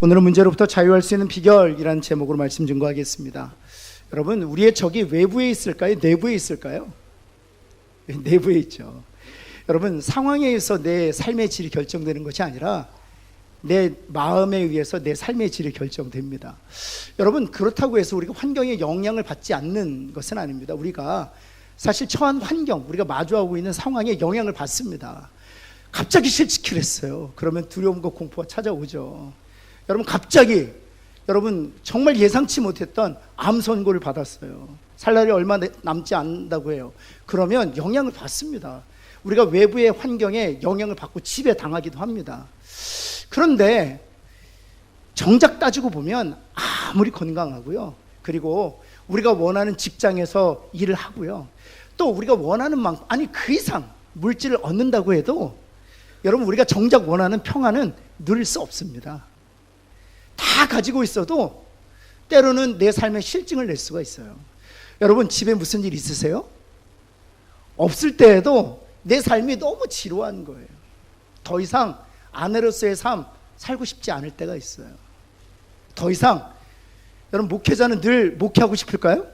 오늘은 문제로부터 자유할 수 있는 비결이라는 제목으로 말씀 증거하겠습니다. 여러분, 우리의 적이 외부에 있을까요? 내부에 있을까요? 내부에 있죠. 여러분, 상황에 의해서 내 삶의 질이 결정되는 것이 아니라 내 마음에 의해서 내 삶의 질이 결정됩니다. 여러분, 그렇다고 해서 우리가 환경에 영향을 받지 않는 것은 아닙니다. 우리가 사실 처한 환경, 우리가 마주하고 있는 상황에 영향을 받습니다. 갑자기 실직을 했어요. 그러면 두려움과 공포가 찾아오죠. 여러분, 갑자기 여러분 정말 예상치 못했던 암 선고를 받았어요. 살 날이 얼마 남지 않는다고 해요. 그러면 영향을 받습니다. 우리가 외부의 환경에 영향을 받고 지배당하기도 합니다. 그런데 정작 따지고 보면 아무리 건강하고요, 그리고 우리가 원하는 직장에서 일을 하고요, 또 우리가 원하는 만큼, 아니 그 이상 물질을 얻는다고 해도 여러분, 우리가 정작 원하는 평안은 누릴 수 없습니다. 다 가지고 있어도 때로는 내 삶에 실증을 낼 수가 있어요. 여러분, 집에 무슨 일 있으세요? 없을 때에도 내 삶이 너무 지루한 거예요. 더 이상 아내로서의 삶 살고 싶지 않을 때가 있어요. 더 이상, 여러분, 목회자는 늘 목회하고 싶을까요?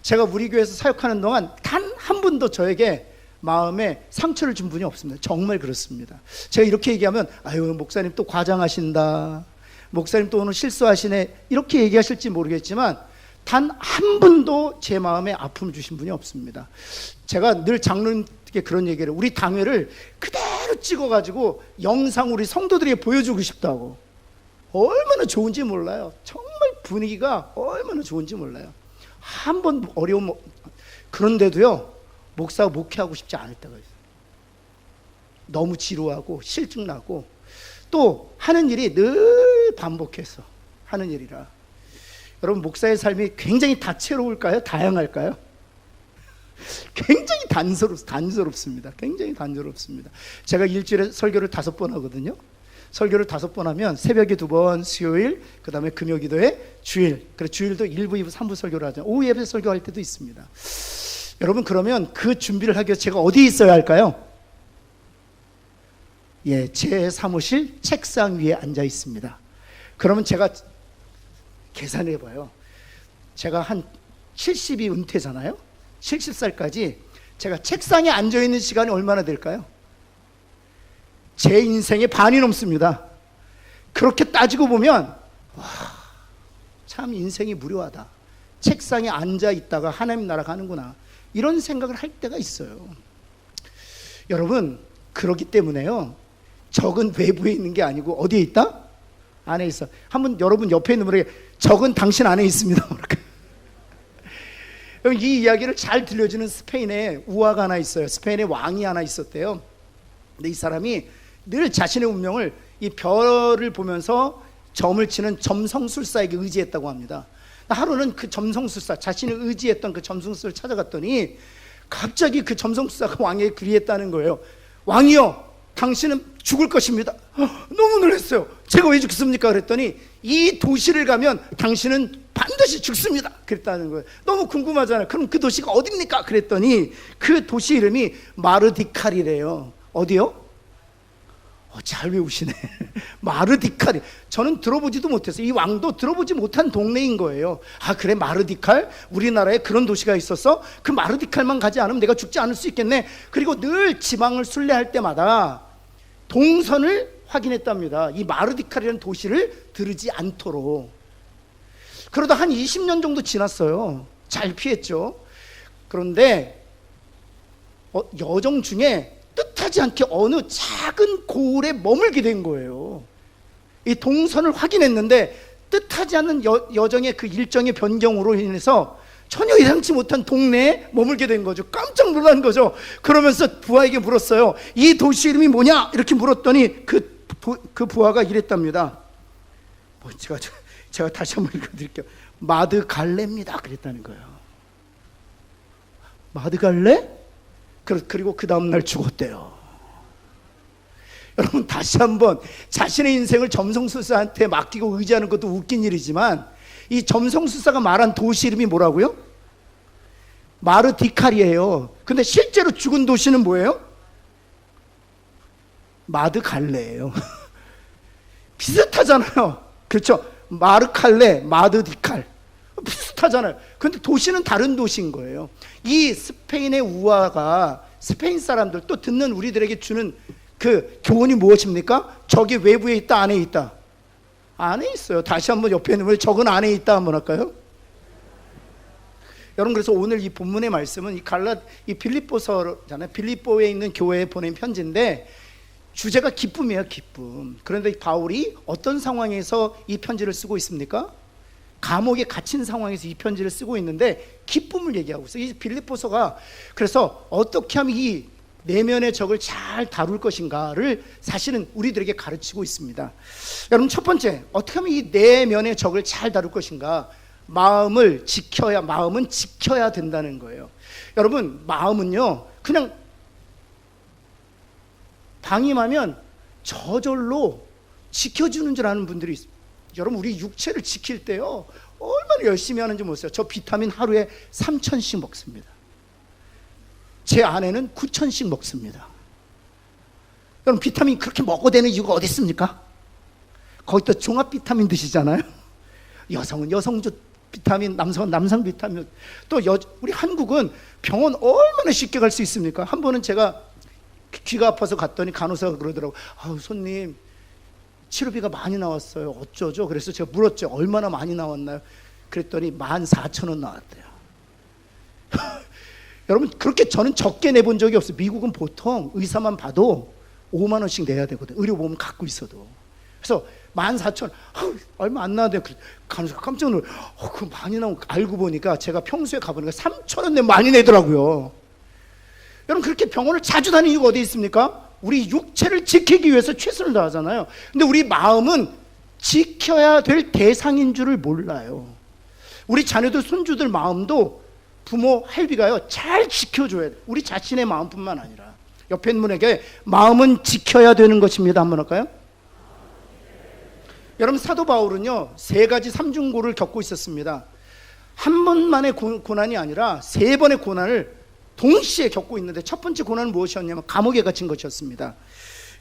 제가 우리 교회에서 사역하는 동안 단 한 분도 저에게 마음에 상처를 준 분이 없습니다. 정말 그렇습니다. 제가 이렇게 얘기하면 아유, 목사님 또 과장하신다, 목사님 또 오늘 실수하시네, 이렇게 얘기하실지 모르겠지만 단 한 분도 제 마음에 아픔을 주신 분이 없습니다. 제가 늘 장로님께 그런 얘기를, 우리 당회를 그대로 찍어가지고 영상 우리 성도들에게 보여주고 싶다고. 얼마나 좋은지 몰라요. 정말 분위기가 얼마나 좋은지 몰라요. 한 번 어려움, 그런데도요, 목사가 목회하고 싶지 않을 때가 있어요. 너무 지루하고 실증나고, 또 하는 일이 늘 반복해서 하는 일이라. 여러분, 목사의 삶이 굉장히 다채로울까요? 다양할까요? 굉장히 단조롭습니다. 굉장히 단조롭습니다. 제가 일주일에 설교를 5번 하거든요. 설교를 5번 하면 새벽에 2번, 수요일, 그 다음에 금요기도에 주일, 그리고 주일도 1부, 2부, 3부 설교를 하죠. 오후 예배 설교할 때도 있습니다. 여러분, 그러면 그 준비를 하기 위해서 제가 어디에 있어야 할까요? 예, 제 사무실 책상 위에 앉아 있습니다. 그러면 제가 계산해 봐요. 제가 한 70이 은퇴잖아요. 70살까지 제가 책상에 앉아 있는 시간이 얼마나 될까요? 제 인생의 반이 넘습니다. 그렇게 따지고 보면 와, 참 인생이 무료하다. 책상에 앉아 있다가 하나님 나라 가는구나, 이런 생각을 할 때가 있어요. 여러분, 그렇기 때문에요, 적은 외부에 있는 게 아니고 어디에 있다? 안에 있어. 한번 여러분 옆에 있는 분에게 적은 당신 안에 있습니다. 이 이야기를 잘 들려주는 스페인에 우화가 하나 있어요. 스페인에 왕이 하나 있었대요. 근데 이 사람이 늘 자신의 운명을 이 별을 보면서 점을 치는 점성술사에게 의지했다고 합니다. 하루는 그 점성술사, 자신이 의지했던 그 점성술사를 찾아갔더니 갑자기 그 점성술사가 왕에게 그리했다는 거예요. 왕이요, 당신은 죽을 것입니다. 너무 놀랐어요. 제가 왜 죽습니까? 그랬더니 이 도시를 가면 당신은 반드시 죽습니다. 그랬다는 거예요. 너무 궁금하잖아요. 그럼 그 도시가 어딥니까? 그랬더니 그 도시 이름이 마르디칼이래요. 어디요? 잘 외우시네. 마르디칼이, 저는 들어보지도 못했어요. 이 왕도 들어보지 못한 동네인 거예요. 아, 그래, 마르디칼? 우리나라에 그런 도시가 있었어? 그 마르디칼만 가지 않으면 내가 죽지 않을 수 있겠네. 그리고 늘 지방을 순례할 때마다 동선을 확인했답니다. 이 마르디칼이라는 도시를 들르지 않도록. 그러다 한 20년 정도 지났어요. 잘 피했죠. 그런데 여정 중에 뜻하지 않게 어느 작은 고을에 머물게 된 거예요. 이 동선을 확인했는데 뜻하지 않는 여정의 그 일정의 변경으로 인해서 전혀 예상치 못한 동네에 머물게 된 거죠. 깜짝 놀란 거죠. 그러면서 부하에게 물었어요. 이 도시 이름이 뭐냐? 이렇게 물었더니 그 부하가 이랬답니다. 제가 다시 한번 읽어드릴게요. 마드갈레입니다. 그랬다는 거예요. 마드갈레? 그리고 그 다음날 죽었대요. 여러분, 다시 한번 자신의 인생을 점성술사한테 맡기고 의지하는 것도 웃긴 일이지만, 이 점성술사가 말한 도시 이름이 뭐라고요? 마르디칼이에요. 근데 실제로 죽은 도시는 뭐예요? 마드갈레예요. 비슷하잖아요. 그렇죠. 마르칼레, 마드디칼 비슷하잖아요. 그런데 도시는 다른 도시인 거예요. 이 스페인의 우화가 스페인 사람들 또 듣는 우리들에게 주는 그 교훈이 무엇입니까? 저기 외부에 있다, 안에 있다? 안에 있어요. 다시 한번 옆에 있는 왜 적은 안에 있다 한번 할까요? 여러분, 그래서 오늘 이 본문의 말씀은 이 빌립보서잖아요. 빌립보에 있는 교회에 보낸 편지인데 주제가 기쁨이에요, 기쁨. 그런데 바울이 어떤 상황에서 이 편지를 쓰고 있습니까? 감옥에 갇힌 상황에서 이 편지를 쓰고 있는데 기쁨을 얘기하고 있어요. 이 빌립보서가 그래서 어떻게 하면 이 내면의 적을 잘 다룰 것인가를 사실은 우리들에게 가르치고 있습니다. 여러분, 첫 번째, 어떻게 하면 이 내면의 적을 잘 다룰 것인가? 마음은 지켜야 된다는 거예요. 여러분, 마음은요, 그냥 방임하면 저절로 지켜주는 줄 아는 분들이 있습니다. 여러분, 우리 육체를 지킬 때요, 얼마나 열심히 하는지 모르세요. 저 비타민 하루에 3,000씩 먹습니다. 제 아내는 9,000씩 먹습니다. 여러분, 비타민 그렇게 먹어야 되는 이유가 어디 있습니까? 거기 또 종합 비타민 드시잖아요. 여성은 여성주 비타민, 남성은 남성 비타민. 또 우리 한국은 병원 얼마나 쉽게 갈 수 있습니까? 한 번은 제가 귀가 아파서 갔더니 간호사가 그러더라고요. 아우, 손님, 치료비가 많이 나왔어요. 어쩌죠? 그래서 제가 물었죠. 얼마나 많이 나왔나요? 그랬더니 14,000원 나왔대요. 여러분, 그렇게 저는 적게 내본 적이 없어요. 미국은 보통 의사만 봐도 5만 원씩 내야 되거든요. 의료보험 갖고 있어도. 그래서 14,000원, 얼마 안 나왔는데 간호사가 깜짝 놀라요. 그거 많이 나온 거 알고 보니까 제가 평소에 가보니까 3,000원 내면 많이 내더라고요. 여러분, 그렇게 병원을 자주 다니는 이유가 어디 있습니까? 우리 육체를 지키기 위해서 최선을 다하잖아요. 근데 우리 마음은 지켜야 될 대상인 줄을 몰라요. 우리 자녀들, 손주들 마음도 부모, 할비가요, 잘 지켜줘야 돼요. 우리 자신의 마음뿐만 아니라. 옆에 있는 분에게 마음은 지켜야 되는 것입니다. 한번 할까요? 여러분, 사도 바울은요, 3가지 삼중고를 겪고 있었습니다. 한 번만의 고난이 아니라 3번의 고난을 동시에 겪고 있는데, 첫 번째 고난은 무엇이었냐면 감옥에 갇힌 것이었습니다.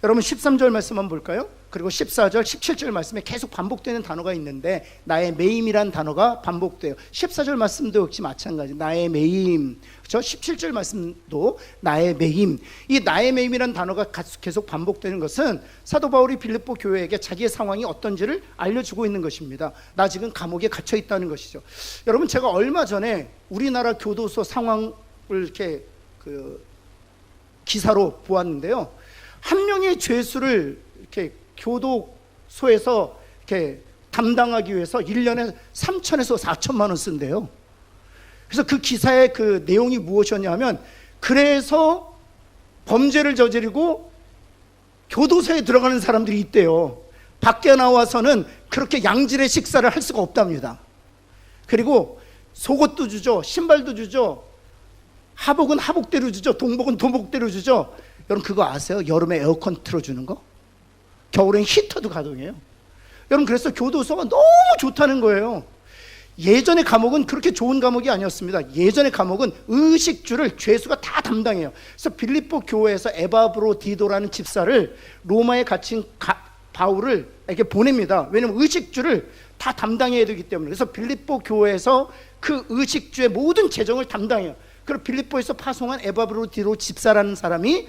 여러분, 13절 말씀 한번 볼까요? 그리고 14절, 17절 말씀에 계속 반복되는 단어가 있는데 나의 매임이란 단어가 반복돼요. 14절 말씀도 역시 마찬가지, 나의 매임. 그렇죠? 17절 말씀도 나의 매임. 이 나의 매임이란 단어가 계속 반복되는 것은 사도 바울이 빌립보 교회에게 자기의 상황이 어떤지를 알려주고 있는 것입니다. 나 지금 감옥에 갇혀 있다는 것이죠. 여러분, 제가 얼마 전에 우리나라 교도소 상황을 이렇게 기사로 보았는데요. 한 명의 죄수를 이렇게 교도소에서 이렇게 담당하기 위해서 1년에 3천에서 4천만 원 쓴대요. 그래서 그 기사의 그 내용이 무엇이었냐면, 그래서 범죄를 저지르고 교도소에 들어가는 사람들이 있대요. 밖에 나와서는 그렇게 양질의 식사를 할 수가 없답니다. 그리고 속옷도 주죠, 신발도 주죠, 하복은 하복대로 주죠, 동복은 동복대로 주죠. 여러분, 그거 아세요? 여름에 에어컨 틀어주는 거? 겨울엔 히터도 가동해요. 여러분, 그래서 교도소가 너무 좋다는 거예요. 예전의 감옥은 그렇게 좋은 감옥이 아니었습니다. 예전의 감옥은 의식주를 죄수가 다 담당해요. 그래서 빌립보 교회에서 에바브로디도라는 집사를 로마에 갇힌 바울을 이렇게 보냅니다. 왜냐하면 의식주를 다 담당해야 되기 때문에. 그래서 빌립보 교회에서 그 의식주의 모든 재정을 담당해요. 그리고 빌립보에서 파송한 에바브로디도 집사라는 사람이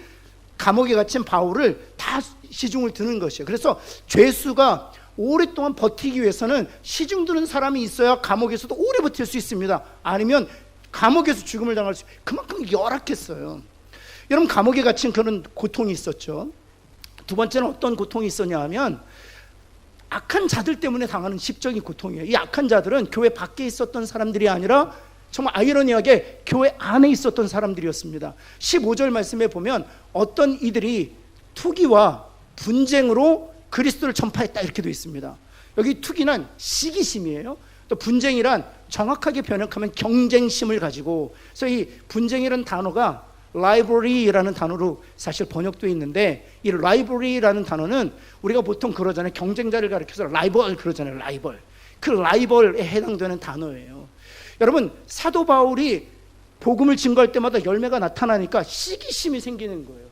감옥에 갇힌 바울을 다 시중을 드는 것이에요. 그래서 죄수가 오랫동안 버티기 위해서는 시중 드는 사람이 있어야 감옥에서도 오래 버틸 수 있습니다. 아니면 감옥에서 죽음을 당할 수, 그만큼 열악했어요. 여러분, 감옥에 갇힌 그런 고통이 있었죠. 두 번째는 어떤 고통이 있었냐 하면 악한 자들 때문에 당하는 십적인 고통이에요. 이 악한 자들은 교회 밖에 있었던 사람들이 아니라 정말 아이러니하게 교회 안에 있었던 사람들이었습니다. 15절 말씀에 보면 어떤 이들이 투기와 분쟁으로 그리스도를 전파했다 이렇게 되어 있습니다. 여기 투기는 시기심이에요. 또 분쟁이란 정확하게 번역하면 경쟁심을 가지고, 그래서 이 분쟁이라는 단어가 rivalry라는 단어로 사실 번역되어 있는데, 이 rivalry라는 단어는 우리가 보통 그러잖아요. 경쟁자를 가리켜서 라이벌 그러잖아요. 라이벌. 그 라이벌에 해당되는 단어예요. 여러분, 사도 바울이 복음을 증거할 때마다 열매가 나타나니까 시기심이 생기는 거예요.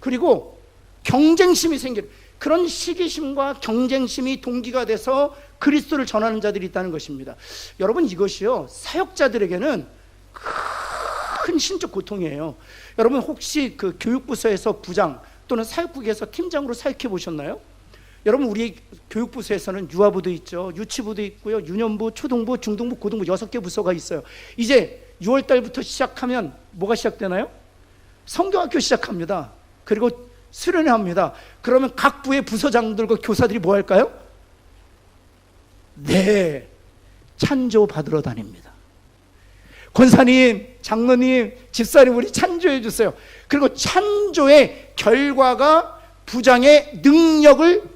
그리고 경쟁심이 생기는, 그런 시기심과 경쟁심이 동기가 돼서 그리스도를 전하는 자들이 있다는 것입니다. 여러분, 이것이요, 사역자들에게는 큰 신적 고통이에요. 여러분, 혹시 그 교육부서에서 부장 또는 사역국에서 팀장으로 사역해 보셨나요? 여러분, 우리 교육부서에서는 유아부도 있죠, 유치부도 있고요, 유년부, 초등부, 중등부, 고등부 6개 부서가 있어요. 이제 6월 달부터 시작하면 뭐가 시작되나요? 성경학교 시작합니다. 그리고 수련회 합니다. 그러면 각 부의 부서장들과 교사들이 뭐 할까요? 네, 찬조 받으러 다닙니다. 권사님, 장로님, 집사님, 우리 찬조해 주세요. 그리고 찬조의 결과가 부장의 능력을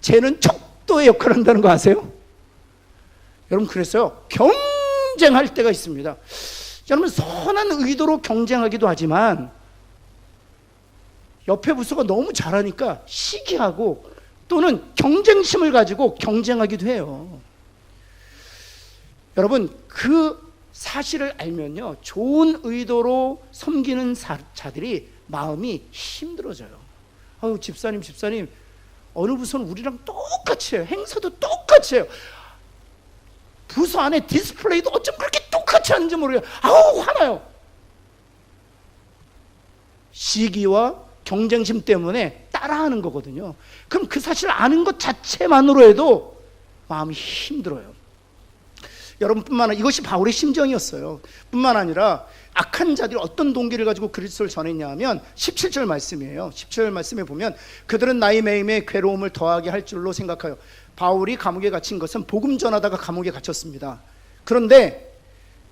재는 척도의 역할을 한다는 거 아세요? 여러분, 그래서요, 경쟁할 때가 있습니다. 여러분, 선한 의도로 경쟁하기도 하지만 옆에 부서가 너무 잘하니까 시기하고 또는 경쟁심을 가지고 경쟁하기도 해요. 여러분, 그 사실을 알면요, 좋은 의도로 섬기는 자들이 마음이 힘들어져요. 아유, 집사님, 어느 부서는 우리랑 똑같이 해요. 행사도 똑같이 해요. 부서 안에 디스플레이도 어쩜 그렇게 똑같이 하는지 모르겠어요. 아우, 화나요. 시기와 경쟁심 때문에 따라하는 거거든요. 그럼 그 사실을 아는 것 자체만으로 해도 마음이 힘들어요. 여러분뿐만 아니라 이것이 바울의 심정이었어요. 뿐만 아니라 악한 자들이 어떤 동기를 가지고 그리스도를 전했냐 하면 17절 말씀이에요. 17절 말씀에 보면 그들은 나의 매임에 괴로움을 더하게 할 줄로 생각하여. 바울이 감옥에 갇힌 것은 복음 전하다가 감옥에 갇혔습니다. 그런데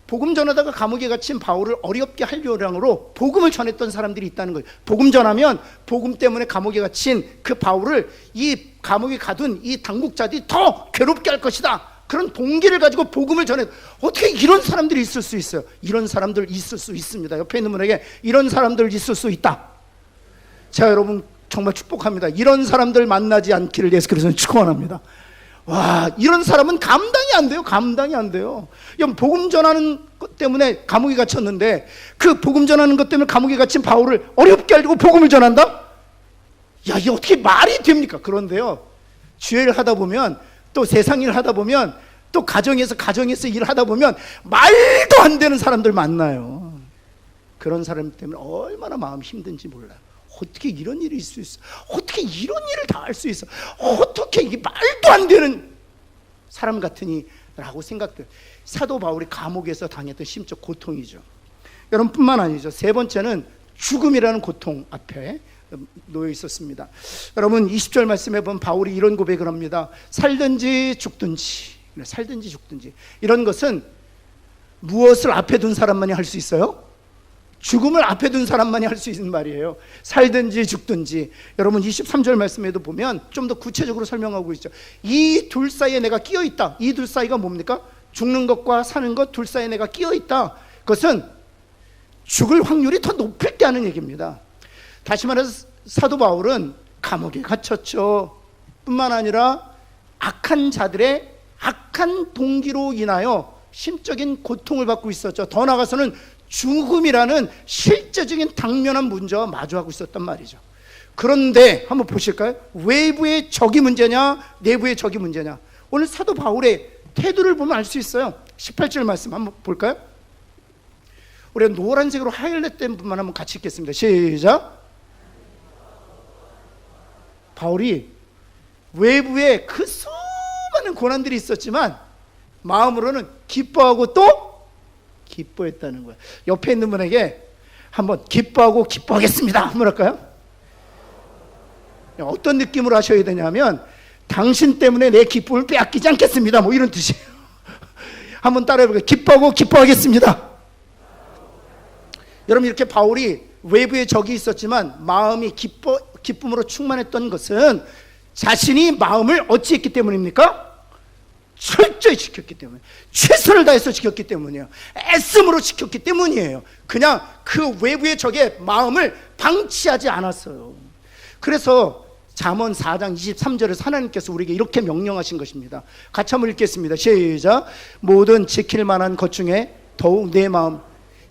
복음 전하다가 감옥에 갇힌 바울을 어렵게 할 요량으로 복음을 전했던 사람들이 있다는 거예요. 복음 전하면 복음 때문에 감옥에 갇힌 그 바울을 이 감옥에 가둔 이 당국자들이 더 괴롭게 할 것이다, 그런 동기를 가지고 복음을 전해. 어떻게 이런 사람들이 있을 수 있어요? 이런 사람들 있을 수 있습니다. 옆에 있는 분에게 이런 사람들 있을 수 있다. 제가 여러분 정말 축복합니다. 이런 사람들 만나지 않기를 예수 그리스도는 축원합니다. 와, 이런 사람은 감당이 안 돼요. 감당이 안 돼요. 복음 전하는 것 때문에 감옥에 갇혔는데 그 복음 전하는 것 때문에 감옥에 갇힌 바울을 어렵게 알고 복음을 전한다? 야, 이게 어떻게 말이 됩니까? 그런데요, 주일을 하다 보면, 또 세상 일 하다 보면, 또 가정에서 일을 하다 보면 말도 안 되는 사람들 만나요. 그런 사람 때문에 얼마나 마음 힘든지 몰라요. 어떻게 이런 일이 있을 수 있어? 어떻게 이런 일을 다 할 수 있어? 어떻게 이게 말도 안 되는 사람 같으니? 라고 생각돼요. 사도 바울이 감옥에서 당했던 심적 고통이죠. 여러분, 뿐만 아니죠. 세 번째는 죽음이라는 고통 앞에 놓여 있었습니다. 여러분, 20절 말씀해 보면 바울이 이런 고백을 합니다. 살든지 죽든지. 이런 것은 무엇을 앞에 둔 사람만이 할 수 있어요? 죽음을 앞에 둔 사람만이 할 수 있는 말이에요. 살든지 죽든지. 여러분, 23절 말씀에도 보면 좀 더 구체적으로 설명하고 있죠. 이 둘 사이에 내가 끼어 있다. 이 둘 사이가 뭡니까? 죽는 것과 사는 것 둘 사이에 내가 끼어 있다. 그것은 죽을 확률이 더 높을 때 하는 얘기입니다. 다시 말해서 사도 바울은 감옥에 갇혔죠. 뿐만 아니라 악한 자들의 악한 동기로 인하여 심적인 고통을 받고 있었죠. 더 나아가서는 죽음이라는 실제적인 당면한 문제와 마주하고 있었단 말이죠. 그런데 한번 보실까요? 외부의 적이 문제냐, 내부의 적이 문제냐. 오늘 사도 바울의 태도를 보면 알 수 있어요. 18절 말씀 한번 볼까요? 우리가 노란색으로 하이라이트된 부분만 한번 같이 읽겠습니다. 시작. 바울이 외부에 그 수많은 고난들이 있었지만 마음으로는 기뻐하고 또 기뻐했다는 거예요. 옆에 있는 분에게 한번 기뻐하고 기뻐하겠습니다 한번 할까요? 어떤 느낌으로 하셔야 되냐면 당신 때문에 내 기쁨을 빼앗기지 않겠습니다, 뭐 이런 뜻이에요. 한번 따라해볼게요. 기뻐하고 기뻐하겠습니다. 여러분, 이렇게 바울이 외부에 적이 있었지만 마음이 기쁨으로 충만했던 것은 자신이 마음을 어찌했기 때문입니까? 철저히 지켰기 때문에, 최선을 다해서 지켰기 때문이에요. 애씀으로 지켰기 때문이에요. 그냥 그 외부의 적의 마음을 방치하지 않았어요. 그래서 잠언 4장 23절에서 하나님께서 우리에게 이렇게 명령하신 것입니다. 같이 한번 읽겠습니다. 시작. 모든 지킬 만한 것 중에 더욱 내 마음,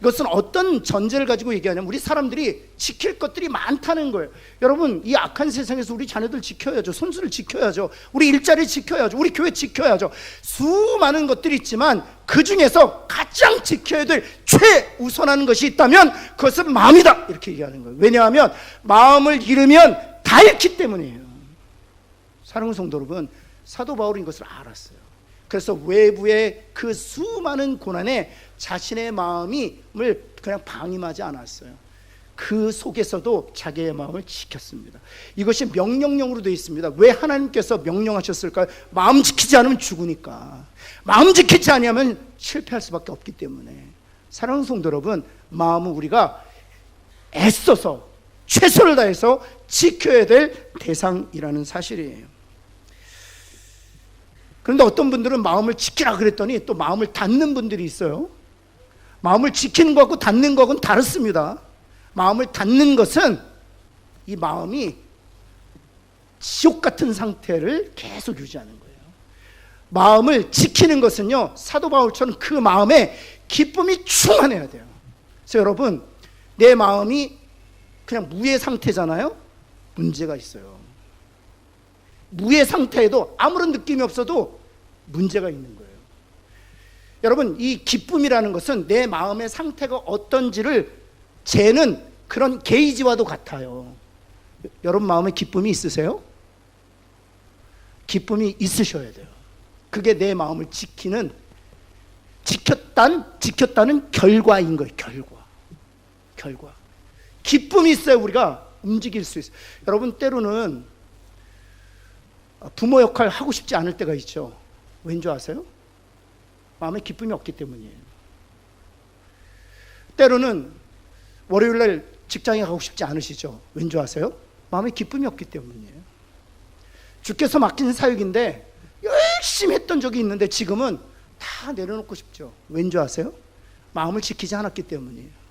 이것은 어떤 전제를 가지고 얘기하냐면 우리 사람들이 지킬 것들이 많다는 거예요. 여러분, 이 악한 세상에서 우리 자녀들 지켜야죠. 손수를 지켜야죠. 우리 일자리 지켜야죠. 우리 교회 지켜야죠. 수많은 것들이 있지만 그 중에서 가장 지켜야 될 최우선하는 것이 있다면 그것은 마음이다, 이렇게 얘기하는 거예요. 왜냐하면 마음을 잃으면 다 잃기 때문이에요. 사랑하는 성도 여러분, 사도 바울은 이것을 알았어요. 그래서 외부의 그 수많은 고난에 자신의 마음을 그냥 방임하지 않았어요. 그 속에서도 자기의 마음을 지켰습니다. 이것이 명령령으로 되어 있습니다. 왜 하나님께서 명령하셨을까요? 마음 지키지 않으면 죽으니까. 마음 지키지 않으면 실패할 수밖에 없기 때문에. 사랑하는 성도 여러분, 마음은 우리가 애써서 최선을 다해서 지켜야 될 대상이라는 사실이에요. 그런데 어떤 분들은 마음을 지키라 그랬더니 또 마음을 닫는 분들이 있어요. 마음을 지키는 것하고 닫는 것은 다릅니다. 마음을 닫는 것은 이 마음이 지옥 같은 상태를 계속 유지하는 거예요. 마음을 지키는 것은요, 사도 바울처럼 그 마음에 기쁨이 충만해야 돼요. 그래서 여러분, 내 마음이 그냥 무의 상태잖아요? 문제가 있어요. 무의 상태에도 아무런 느낌이 없어도 문제가 있는 거예요. 여러분, 이 기쁨이라는 것은 내 마음의 상태가 어떤지를 재는 그런 게이지와도 같아요. 여러분 마음에 기쁨이 있으세요? 기쁨이 있으셔야 돼요. 그게 내 마음을 지켰다는 결과인 거예요. 결과. 기쁨이 있어야 우리가 움직일 수 있어요. 여러분, 때로는 부모 역할 하고 싶지 않을 때가 있죠. 왠지 아세요? 마음에 기쁨이 없기 때문이에요. 때로는 월요일날 직장에 가고 싶지 않으시죠. 왠지 아세요? 마음에 기쁨이 없기 때문이에요. 주께서 맡긴 사역인데 열심히 했던 적이 있는데 지금은 다 내려놓고 싶죠. 왠지 아세요? 마음을 지키지 않았기 때문이에요.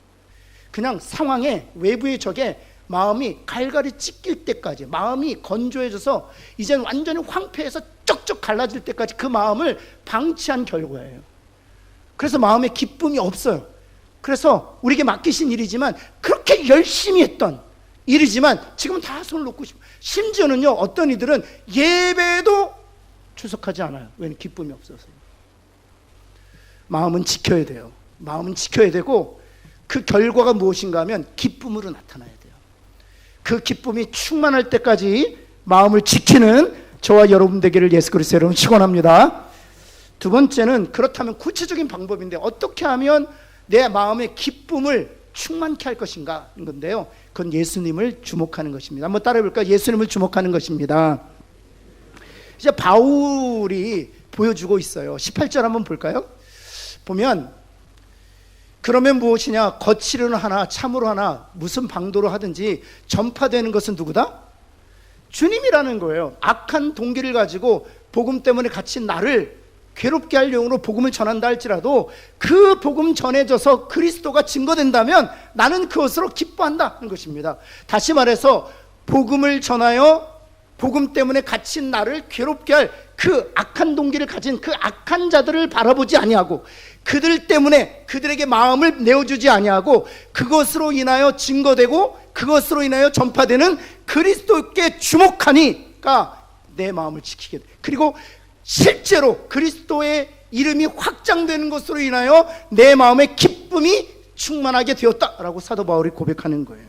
그냥 상황에, 외부의 적에 마음이 갈갈이 찢길 때까지, 마음이 건조해져서 이젠 완전히 황폐해서 쩍쩍 갈라질 때까지 그 마음을 방치한 결과예요. 그래서 마음에 기쁨이 없어요. 그래서 우리에게 맡기신 일이지만, 그렇게 열심히 했던 일이지만 지금은 다 손을 놓고 싶어요. 심지어는요, 어떤 이들은 예배도 출석하지 않아요. 왜냐하면 기쁨이 없어서. 마음은 지켜야 돼요. 마음은 지켜야 되고, 그 결과가 무엇인가 하면 기쁨으로 나타나야 돼요. 그 기쁨이 충만할 때까지 마음을 지키는 저와 여러분 되기를 예수 그리스도의 이름으로 축원합니다. 두 번째는, 그렇다면 구체적인 방법인데 어떻게 하면 내 마음의 기쁨을 충만케 할 것인가 인 건데요, 그건 예수님을 주목하는 것입니다. 한번 따라해 볼까요? 예수님을 주목하는 것입니다. 이제 바울이 보여주고 있어요. 18절 한번 볼까요? 보면, 그러면 무엇이냐? 거칠은 하나 참으로 하나 무슨 방도로 하든지 전파되는 것은 누구다? 주님이라는 거예요. 악한 동기를 가지고 복음 때문에 갇힌 나를 괴롭게 할 용으로 복음을 전한다 할지라도 그 복음 전해져서 그리스도가 증거된다면 나는 그것으로 기뻐한다는 것입니다. 다시 말해서 복음을 전하여 복음 때문에 갇힌 나를 괴롭게 할 그 악한 동기를 가진 그 악한 자들을 바라보지 아니하고, 그들 때문에 그들에게 마음을 내어주지 아니하고, 그것으로 인하여 증거되고 그것으로 인하여 전파되는 그리스도께 주목하니까 내 마음을 지키게 돼. 그리고 실제로 그리스도의 이름이 확장되는 것으로 인하여 내 마음의 기쁨이 충만하게 되었다라고 사도 바울이 고백하는 거예요.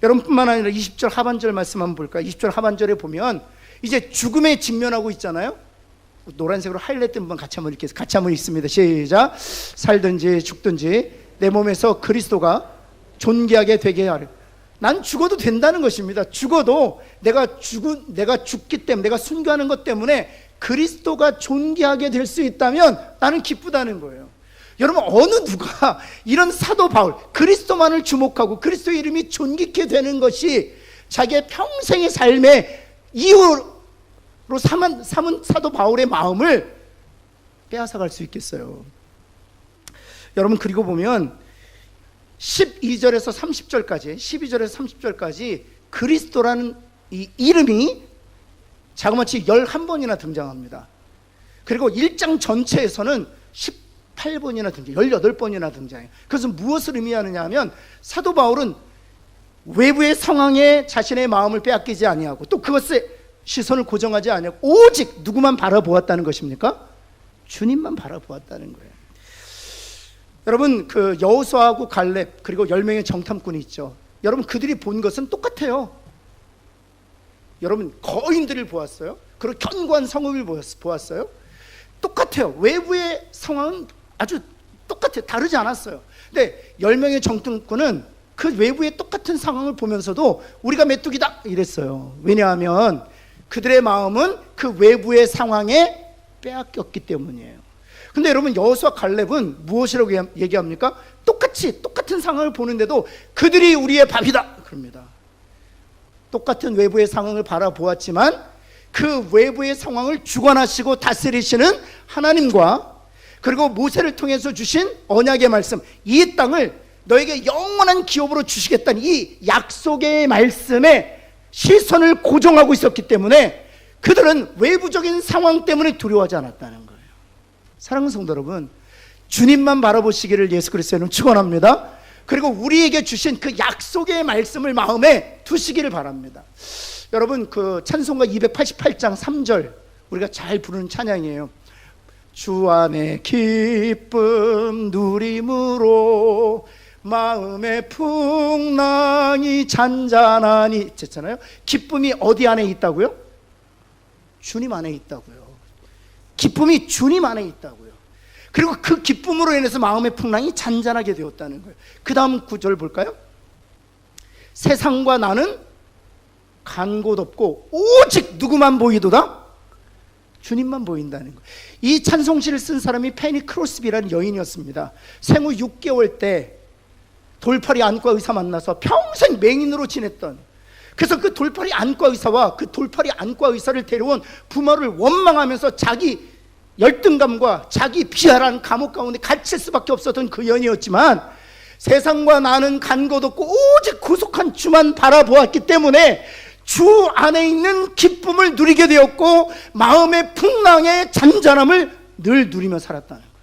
여러분뿐만 아니라 20절 하반절 말씀 한번 볼까요? 20절 하반절에 보면 이제 죽음에 직면하고 있잖아요. 노란색으로 하이라이트 한번 같이 한번 읽겠습니다. 같이 한번 읽습니다. 시작. 살든지 죽든지 내 몸에서 그리스도가 존귀하게 되게 하려. 난 죽어도 된다는 것입니다. 죽어도 내가 죽기 때문에, 내가 순교하는 것 때문에 그리스도가 존귀하게 될 수 있다면 나는 기쁘다는 거예요. 여러분, 어느 누가 이런 사도 바울, 그리스도만을 주목하고 그리스도의 이름이 존귀케 되는 것이 자기의 평생의 삶의 이유로 삼은 사도 바울의 마음을 빼앗아갈 수 있겠어요? 여러분, 그리고 보면 12절에서 30절까지 그리스도라는 이 이름이 자그마치 11번이나 등장합니다. 그리고 1장 전체에서는 8번이나 등장, 18번이나 등장해요. 그것은 무엇을 의미하느냐 하면 사도 바울은 외부의 상황에 자신의 마음을 빼앗기지 아니하고 또 그것에 시선을 고정하지 아니하고 오직 누구만 바라보았다는 것입니까? 주님만 바라보았다는 거예요. 여러분, 그 여호수아하고 갈렙 그리고 10명의 정탐꾼이 있죠. 여러분, 그들이 본 것은 똑같아요. 여러분, 거인들을 보았어요. 그리고 견고한 성읍을 보았어요. 똑같아요. 외부의 상황은 아주 똑같아요. 다르지 않았어요. 근데 10명의 정탐꾼은 그 외부의 똑같은 상황을 보면서도 우리가 메뚜기다 이랬어요. 왜냐하면 그들의 마음은 그 외부의 상황에 빼앗겼기 때문이에요. 근데 여러분, 여호수아 갈렙은 무엇이라고 얘기합니까? 똑같은 상황을 보는데도 그들이 우리의 밥이다 그럽니다. 똑같은 외부의 상황을 바라보았지만 그 외부의 상황을 주관하시고 다스리시는 하나님과 그리고 모세를 통해서 주신 언약의 말씀, 이 땅을 너에게 영원한 기업으로 주시겠다는 이 약속의 말씀에 시선을 고정하고 있었기 때문에 그들은 외부적인 상황 때문에 두려워하지 않았다는 거예요. 사랑하는 성도 여러분, 주님만 바라보시기를 예수 그리스도는 축원합니다. 그리고 우리에게 주신 그 약속의 말씀을 마음에 두시기를 바랍니다. 여러분, 그 찬송가 288장 3절 우리가 잘 부르는 찬양이에요. 주 안에 기쁨 누림으로 마음의 풍랑이 잔잔하니 했잖아요. 기쁨이 어디 안에 있다고요? 주님 안에 있다고요. 기쁨이 주님 안에 있다고요. 그리고 그 기쁨으로 인해서 마음의 풍랑이 잔잔하게 되었다는 거예요. 그 다음 구절 볼까요? 세상과 나는 간 곳 없고 오직 누구만 보이도다? 주님만 보인다는 거예요. 이 찬송시를 쓴 사람이 페니 크로스비라는 여인이었습니다. 생후 6개월 때 돌팔이 안과 의사 만나서 평생 맹인으로 지냈던, 그래서 그 돌팔이 안과 의사와 그 돌팔이 안과 의사를 데려온 부모를 원망하면서 자기 열등감과 자기 비하란 감옥 가운데 갇힐 수밖에 없었던 그 여인이었지만 세상과 나는 간 곳 없고 오직 구속한 주만 바라보았기 때문에 주 안에 있는 기쁨을 누리게 되었고 마음의 풍랑의 잔잔함을 늘 누리며 살았다는 거예요.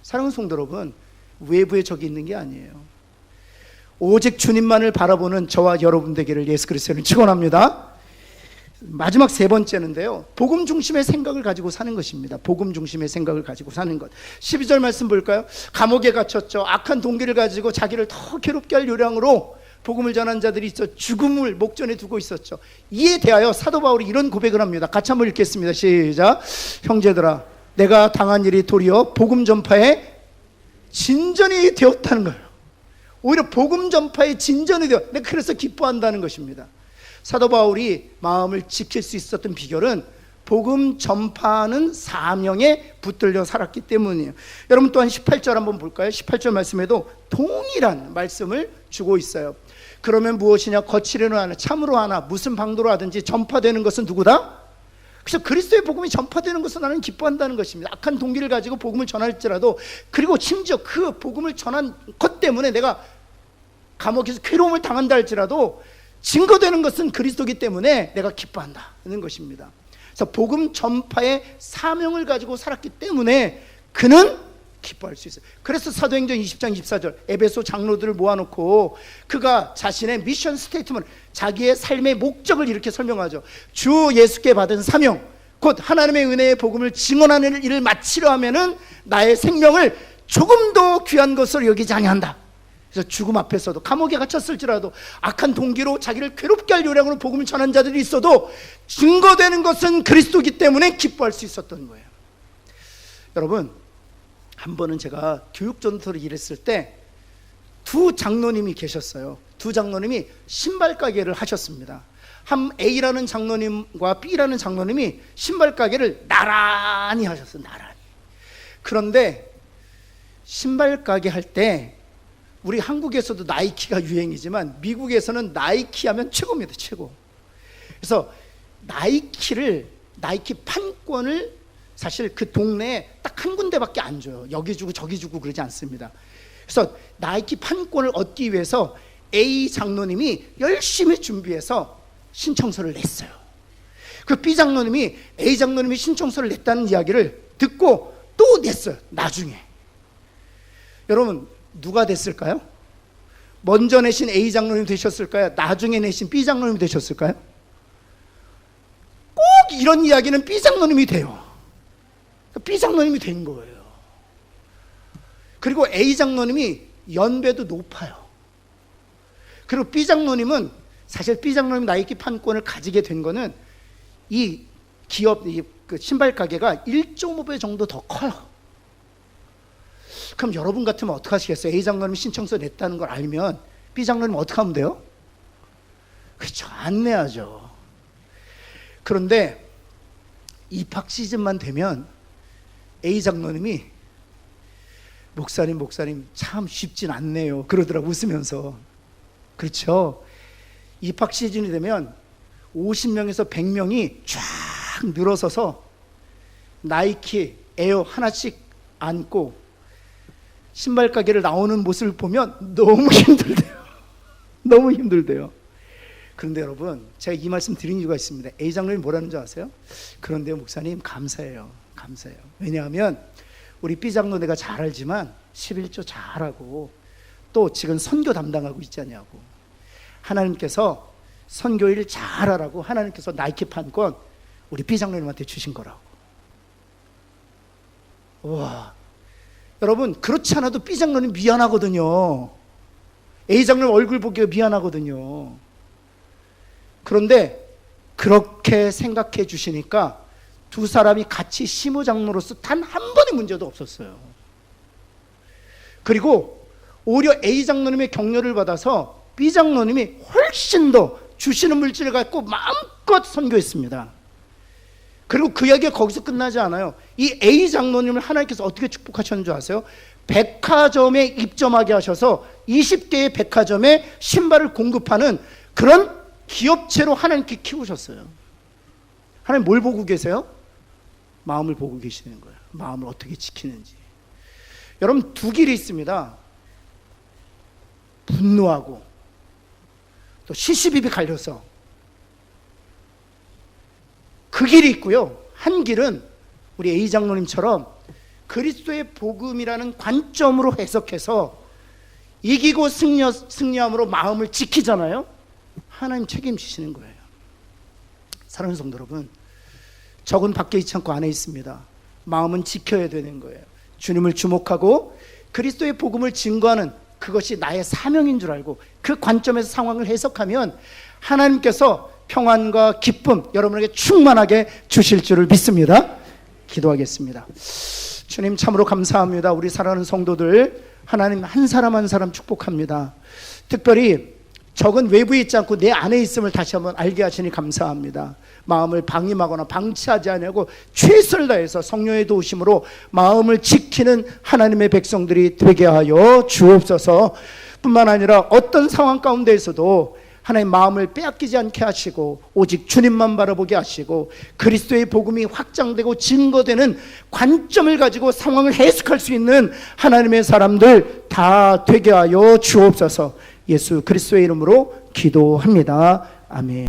사랑하는 성도 여러분, 외부에 적이 있는 게 아니에요. 오직 주님만을 바라보는 저와 여러분 되기를 예수 그리스도는 축원합니다. 마지막 세 번째는데요, 복음 중심의 생각을 가지고 사는 것입니다. 복음 중심의 생각을 가지고 사는 것. 12절 말씀 볼까요? 감옥에 갇혔죠. 악한 동기를 가지고 자기를 더 괴롭게 할 요량으로 복음을 전한 자들이 있어 죽음을 목전에 두고 있었죠. 이에 대하여 사도 바울이 이런 고백을 합니다. 같이 한번 읽겠습니다. 시작. 형제들아, 내가 당한 일이 도리어 복음 전파에 진전이 되었다는 거예요. 오히려 복음 전파에 진전이 되어, 내가 그래서 기뻐한다는 것입니다. 사도 바울이 마음을 지킬 수 있었던 비결은 복음 전파하는 사명에 붙들려 살았기 때문이에요. 여러분 또한 18절 한번 볼까요? 18절 말씀에도 동일한 말씀을 주고 있어요. 그러면 무엇이냐? 거칠이로 하나 참으로 하나 무슨 방도로 하든지 전파되는 것은 누구다? 그래서 그리스도의 복음이 전파되는 것을 나는 기뻐한다는 것입니다. 악한 동기를 가지고 복음을 전할지라도, 그리고 심지어 그 복음을 전한 것 때문에 내가 감옥에서 괴로움을 당한다 할지라도 증거되는 것은 그리스도이기 때문에 내가 기뻐한다는 것입니다. 그래서 복음 전파의 사명을 가지고 살았기 때문에 그는 기뻐할 수 있어요. 그래서 사도행전 20장 24절 에베소 장로들을 모아놓고 그가 자신의 미션 스테이트먼트, 자기의 삶의 목적을 이렇게 설명하죠. 주 예수께 받은 사명, 곧 하나님의 은혜의 복음을 증언하는 일을 마치려 하면은 나의 생명을 조금도 귀한 것으로 여기지 아니한다. 그래서 죽음 앞에서도 감옥에 갇혔을지라도 악한 동기로 자기를 괴롭게 할 요량으로 복음을 전한 자들이 있어도 증거되는 것은 그리스도이기 때문에 기뻐할 수 있었던 거예요. 여러분, 한 번은 제가 교육전도를 일했을 때 두 장로님이 계셨어요. 두 장로님이 신발 가게를 하셨습니다. 한 A라는 장로님과 B라는 장로님이 신발 가게를 나란히 하셨어요. 나란히. 그런데 신발 가게 할 때 우리 한국에서도 나이키가 유행이지만 미국에서는 나이키 하면 최고입니다. 최고. 그래서 나이키 판권을 사실 그 동네에 딱 한 군데밖에 안 줘요. 여기 주고 저기 주고 그러지 않습니다. 그래서 나이키 판권을 얻기 위해서 A 장로님이 열심히 준비해서 신청서를 냈어요. 그 B 장로님이 A 장로님이 신청서를 냈다는 이야기를 듣고 또 또 냈어요. 나중에. 여러분 누가 됐을까요? 먼저 내신 A 장로님 되셨을까요? 나중에 내신 B 장로님 되셨을까요? 꼭 이런 이야기는 B 장로님이 돼요. B 장로님이 된 거예요. 그리고 A 장로님이 연배도 높아요. 그리고 B 장로님은 사실 B 장로님 나이키 판권을 가지게 된 거는 이 기업 그 신발 가게가 1.5배 정도 더 커요. 그럼 여러분 같으면 어떻게 하시겠어요? A 장로님이 신청서 냈다는 걸 알면 B 장로님 어떻게 하면 돼요? 그렇죠. 안 내야죠. 그런데 입학 시즌만 되면 A 장로님이 목사님 참 쉽진 않네요 그러더라고 웃으면서. 그렇죠. 입학 시즌이 되면 50명에서 100명이 쫙 늘어서서 나이키 에어 하나씩 안고 신발 가게를 나오는 모습을 보면 너무 힘들대요. 너무 힘들대요. 그런데 여러분 제가 이 말씀 드린 이유가 있습니다. A 장로님 뭐라는 줄 아세요? 그런데 목사님 감사해요. 왜냐하면 우리 B 장로 내가 잘 알지만 11조 잘하고 또 지금 선교 담당하고 있잖냐고. 하나님께서 선교일 잘하라고 하나님께서 나이키 판권 우리 B 장로님한테 주신 거라고. 와, 여러분 그렇지 않아도 B 장로님 미안하거든요. A 장로님 얼굴 보기가 미안하거든요. 그런데 그렇게 생각해 주시니까 두 사람이 같이 시무장로로서 단 한 번의 문제도 없었어요. 그리고 오히려 A 장로님의 격려를 받아서 B 장로님이 훨씬 더 주시는 물질을 갖고 마음껏 선교했습니다. 그리고 그 이야기가 거기서 끝나지 않아요. 이 A 장로님을 하나님께서 어떻게 축복하셨는 줄 아세요? 백화점에 입점하게 하셔서 20개의 백화점에 신발을 공급하는 그런 기업체로 하나님께 키우셨어요. 하나님 뭘 보고 계세요? 마음을 보고 계시는 거예요. 마음을 어떻게 지키는지. 여러분 두 길이 있습니다. 분노하고 또 시시비비 갈려서 그 길이 있고요. 한 길은 우리 A 장로님처럼 그리스도의 복음이라는 관점으로 해석해서 이기고 승리함으로 마음을 지키잖아요. 하나님 책임지시는 거예요. 사랑하는 성도 여러분, 적은 밖에 있지 않고 안에 있습니다. 마음은 지켜야 되는 거예요. 주님을 주목하고 그리스도의 복음을 증거하는 그것이 나의 사명인 줄 알고 그 관점에서 상황을 해석하면 하나님께서 평안과 기쁨 여러분에게 충만하게 주실 줄을 믿습니다. 기도하겠습니다. 주님 참으로 감사합니다. 우리 사랑하는 성도들 하나님 한 사람 한 사람 축복합니다. 특별히 적은 외부에 있지 않고 내 안에 있음을 다시 한번 알게 하시니 감사합니다. 마음을 방임하거나 방치하지 않으려고 최선을 다해서 성령의 도우심으로 마음을 지키는 하나님의 백성들이 되게 하여 주옵소서. 뿐만 아니라 어떤 상황 가운데에서도 하나님 마음을 빼앗기지 않게 하시고 오직 주님만 바라보게 하시고 그리스도의 복음이 확장되고 증거되는 관점을 가지고 상황을 해석할 수 있는 하나님의 사람들 다 되게 하여 주옵소서. 예수 그리스도의 이름으로 기도합니다. 아멘.